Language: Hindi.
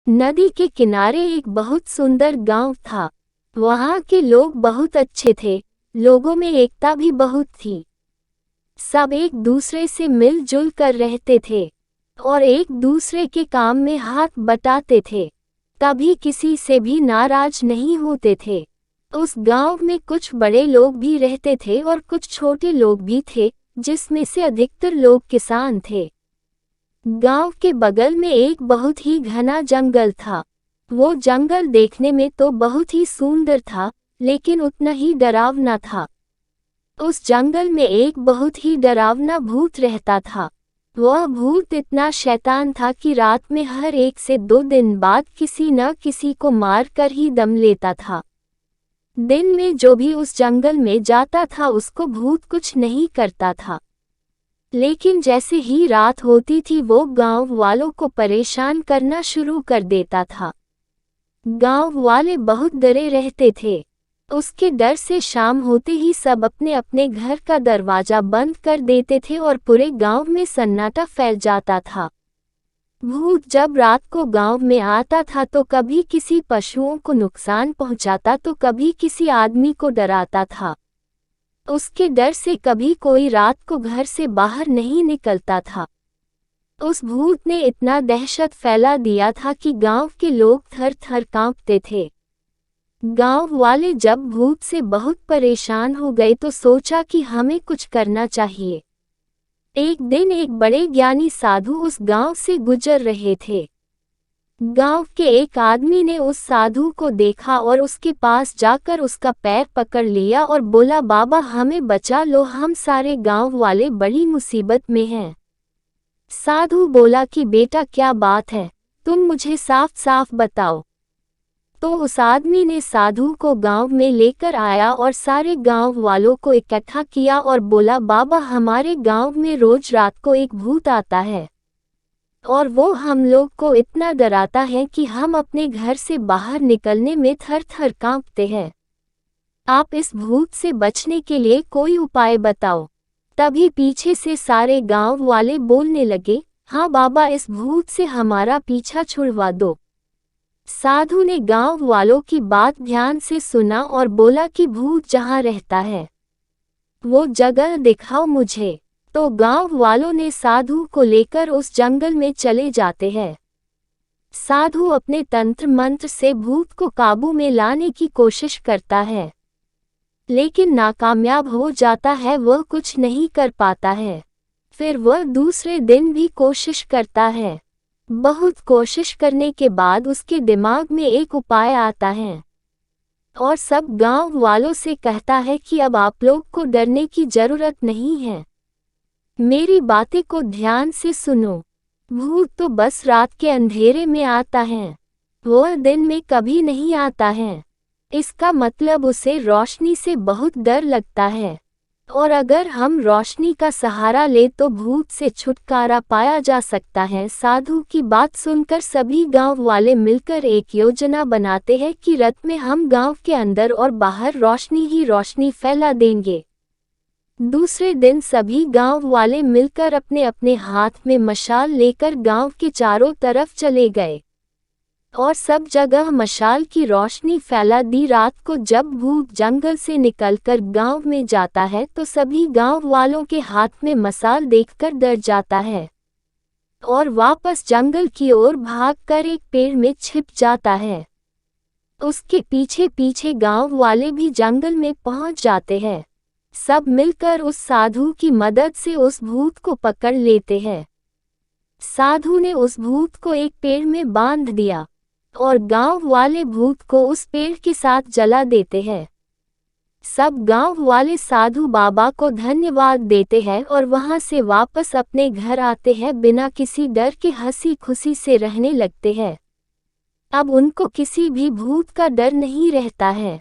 नदी के किनारे एक बहुत सुंदर गांव था। वहां के लोग बहुत अच्छे थे। लोगों में एकता भी बहुत थी। सब एक दूसरे से मिलजुल कर रहते थे और एक दूसरे के काम में हाथ बटाते थे। कभी किसी से भी नाराज नहीं होते थे। उस गांव में कुछ बड़े लोग भी रहते थे और कुछ छोटे लोग भी थे, जिसमें से अधिकतर लोग किसान थे। गांव के बगल में एक बहुत ही घना जंगल था। वो जंगल देखने में तो बहुत ही सुंदर था, लेकिन उतना ही डरावना था। उस जंगल में एक बहुत ही डरावना भूत रहता था। वह भूत इतना शैतान था कि रात में हर 1 से 2 दिन बाद किसी न किसी को मार कर ही दम लेता था। दिन में जो भी उस जंगल में जाता था उसको भूत कुछ नहीं करता था, लेकिन जैसे ही रात होती थी वो गांव वालों को परेशान करना शुरू कर देता था। गांव वाले बहुत डरे रहते थे। उसके डर से शाम होते ही सब अपने अपने घर का दरवाजा बंद कर देते थे और पूरे गांव में सन्नाटा फैल जाता था। भूत जब रात को गांव में आता था तो कभी किसी पशुओं को नुकसान पहुंचाता तो कभी किसी आदमी को डराता था। उसके डर से कभी कोई रात को घर से बाहर नहीं निकलता था। उस भूत ने इतना दहशत फैला दिया था कि गांव के लोग थर थर कांपते थे। गांव वाले जब भूत से बहुत परेशान हो गए तो सोचा कि हमें कुछ करना चाहिए। एक दिन एक बड़े ज्ञानी साधु उस गांव से गुजर रहे थे। गांव के एक आदमी ने उस साधु को देखा और उसके पास जाकर उसका पैर पकड़ लिया और बोला, बाबा हमें बचा लो, हम सारे गांव वाले बड़ी मुसीबत में हैं। साधु बोला कि बेटा क्या बात है, तुम मुझे साफ साफ बताओ। तो उस आदमी ने साधु को गांव में लेकर आया और सारे गांव वालों को इकट्ठा किया और बोला, बाबा हमारे गांव में रोज रात को एक भूत आता है और वो हम लोग को इतना डराता है कि हम अपने घर से बाहर निकलने में थर थर कांपते हैं। आप इस भूत से बचने के लिए कोई उपाय बताओ। तभी पीछे से सारे गांव वाले बोलने लगे, हाँ बाबा इस भूत से हमारा पीछा छुड़वा दो। साधु ने गांव वालों की बात ध्यान से सुना और बोला कि भूत जहाँ रहता है वो जगह दिखाओ मुझे। तो गांव वालों ने साधु को लेकर उस जंगल में चले जाते हैं। साधु अपने तंत्र मंत्र से भूत को काबू में लाने की कोशिश करता है, लेकिन नाकामयाब हो जाता है। वह कुछ नहीं कर पाता है। फिर वह दूसरे दिन भी कोशिश करता है। बहुत कोशिश करने के बाद उसके दिमाग में एक उपाय आता है और सब गांव वालों से कहता है कि अब आप लोग को डरने की जरूरत नहीं है। मेरी बातें को ध्यान से सुनो। भूत तो बस रात के अंधेरे में आता है, वह दिन में कभी नहीं आता है। इसका मतलब उसे रोशनी से बहुत डर लगता है और अगर हम रोशनी का सहारा ले तो भूत से छुटकारा पाया जा सकता है। साधु की बात सुनकर सभी गांव वाले मिलकर एक योजना बनाते हैं कि रात में हम गांव के अंदर और बाहर रोशनी ही रोशनी फैला देंगे। दूसरे दिन सभी गांव वाले मिलकर अपने अपने हाथ में मशाल लेकर गांव के चारों तरफ चले गए और सब जगह मशाल की रोशनी फैला दी। रात को जब भूत जंगल से निकलकर गांव में जाता है तो सभी गांव वालों के हाथ में मशाल देखकर डर जाता है और वापस जंगल की ओर भागकर एक पेड़ में छिप जाता है। उसके पीछे पीछे गांव वाले भी जंगल में पहुंच जाते हैं। सब मिलकर उस साधु की मदद से उस भूत को पकड़ लेते हैं। साधु ने उस भूत को एक पेड़ में बांध दिया और गांव वाले भूत को उस पेड़ के साथ जला देते हैं। सब गांव वाले साधु बाबा को धन्यवाद देते हैं और वहां से वापस अपने घर आते हैं। बिना किसी डर के हंसी खुशी से रहने लगते हैं। अब उनको किसी भी भूत का डर नहीं रहता है।